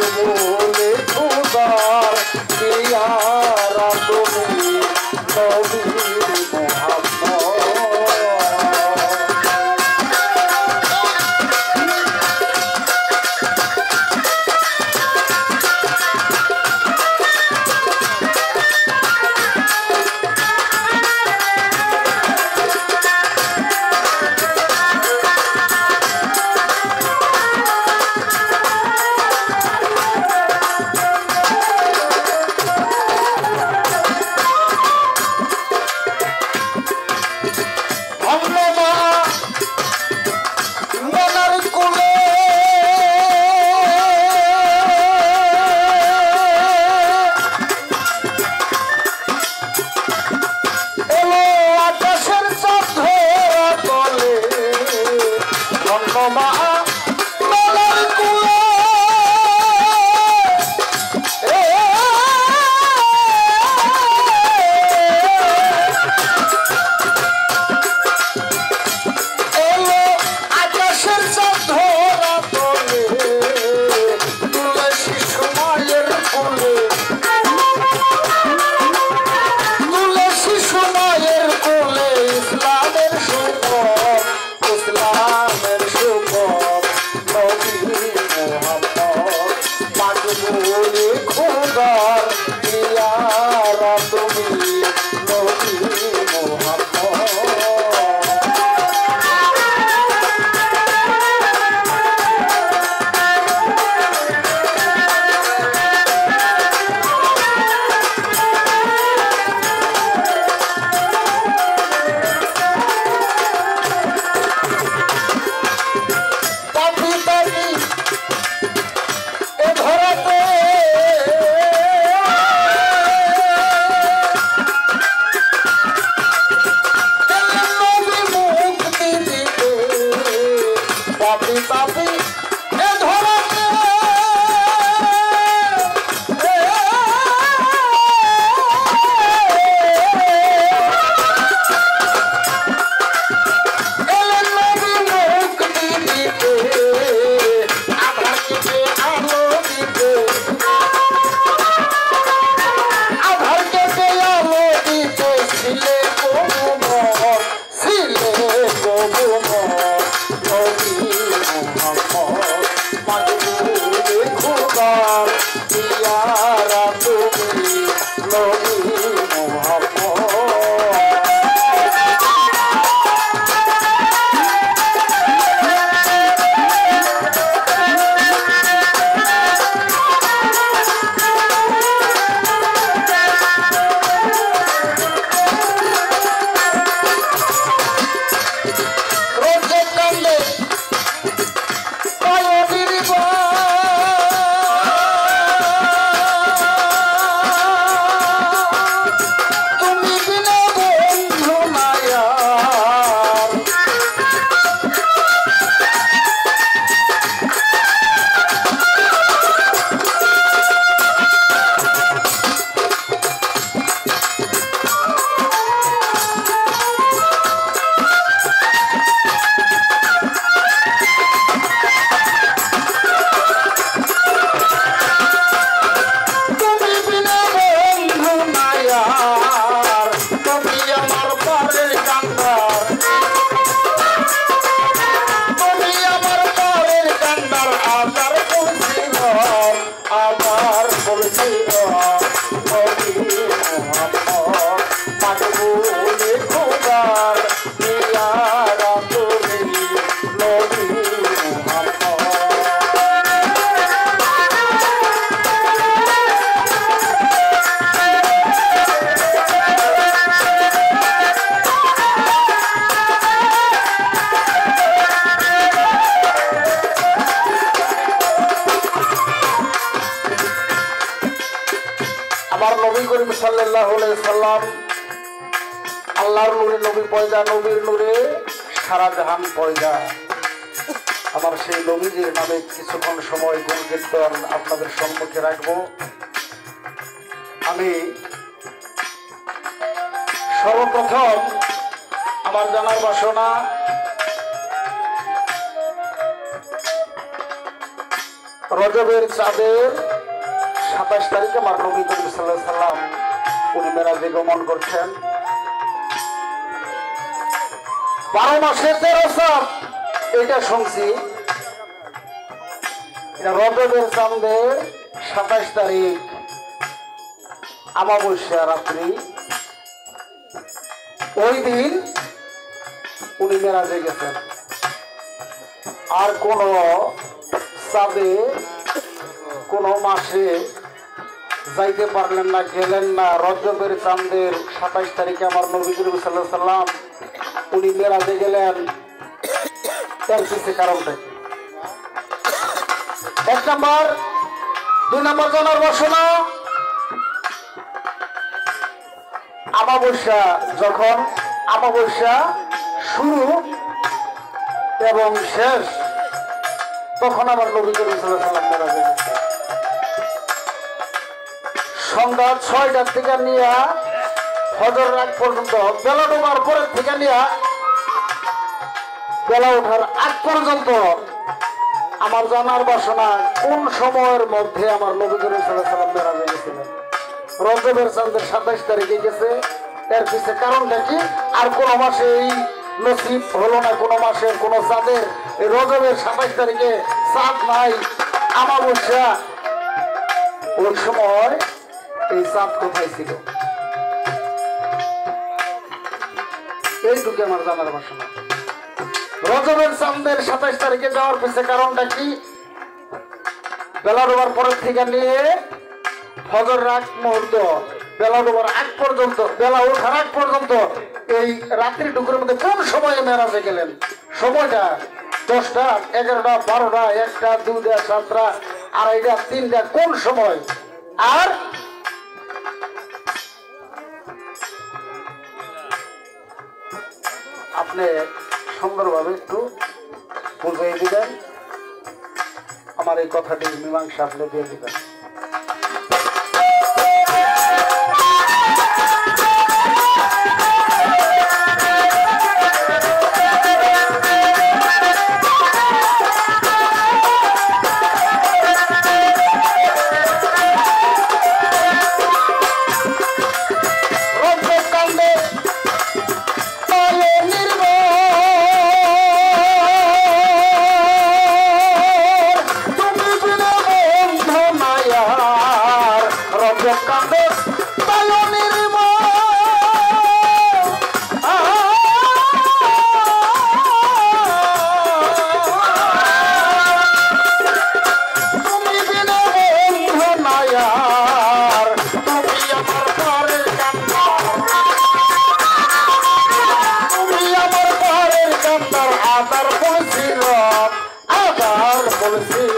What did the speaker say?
মকবুল খুদার পিয়ারা তুমি নবী আমার নবী করিম সাল্লাল্লাহু আলাইহি সাল্লাম আল্লাহর নূরে নবী পয়দা, নবীর নূরে সারা জাহান পয়দা। আমার সেই নবীজির নামে কিছুক্ষণ সময় গুণ কীর্তন আপনাদের সম্মুখে রাখবো। আমি সর্বপ্রথম আমার জানার বাসনা রজবের চাঁদের 27 তারিখে আমার নবী করিম সাল্লাল্লাহু আলাইহি সাল্লাম উনি মেরাজে গমন করছেন। 12 মাসে 13 চাঁদ, এটা শুনছি। এটা রজবের চাঁদের 27 তারিখ অমাবস্যা রাত্রি, ওই দিন উনি মেরাজে গেছেন। আর কোন চাঁদে কোন মাসে যাইতে পারলেন না, গেলেন না। রজবের চাঁদের 27 তারিখে আমার নবী করিম সাল্লাল্লাহু আলাইহি সাল্লাম উনি মেরাজে গেলেন। তার পিছনে কারণটা কি? 1 নম্বর। 2 নম্বর জানার বাসনা, অমাবস্যা যখন অমাবস্যা শুরু এবং শেষ, তখন আমার নবী করিম সাল্লাল্লাহু আলাইহি সাল্লাম মেরাজে গেছেন। সন্ধ্যা 6টার থেকে নিয়ে ফজর আগ পর্যন্ত, বেলা ডোবার পরের থেকে নিয়ে বেলা ওঠার আগ পর্যন্ত আমার জানার বাসনা কোন সময়ের মধ্যে আমার নবী করিম সাল্লাল্লাহু আলাইহি সাল্লাম মেরাজে গেছিলেন। রজবের চাঁদের 27 তারিখে গেছে, এর পিছনে কারণটা কি? আর কোন মাসে এই নসিব হলো না, কোন মাসের কোন চাঁদের এই রজবের 27 তারিখে চাঁদ নাই, অমাবস্যা। ওই সময় এই চাঁদ কোথায় ছিল? এইটুকু আমার জানার বাসনা। রজবের চাঁদের 27 তারিখে যাওয়ার পিছনে কারণটা কি? বেলা ডোবার পরের থেকে নিয়ে ফজর আগ মুহূর্ত, বেলা ডোবার আগ পর্যন্ত, বেলা ওঠার আগ পর্যন্ত, এই রাত্রি টুকুর মধ্যে কোন সময়ে মেরাজে গেলেন? সময়টা 10টা, 11টা, 12টা, 1টা, 2টা, 7টা, 2:30, 3টা, কোন সময়? আর আপনি সুন্দরভাবে একটু বুঝিয়ে দিবেন, আমার এই কথাটি মীমাংসা আপনি দিয়ে দিবেন। বলছিল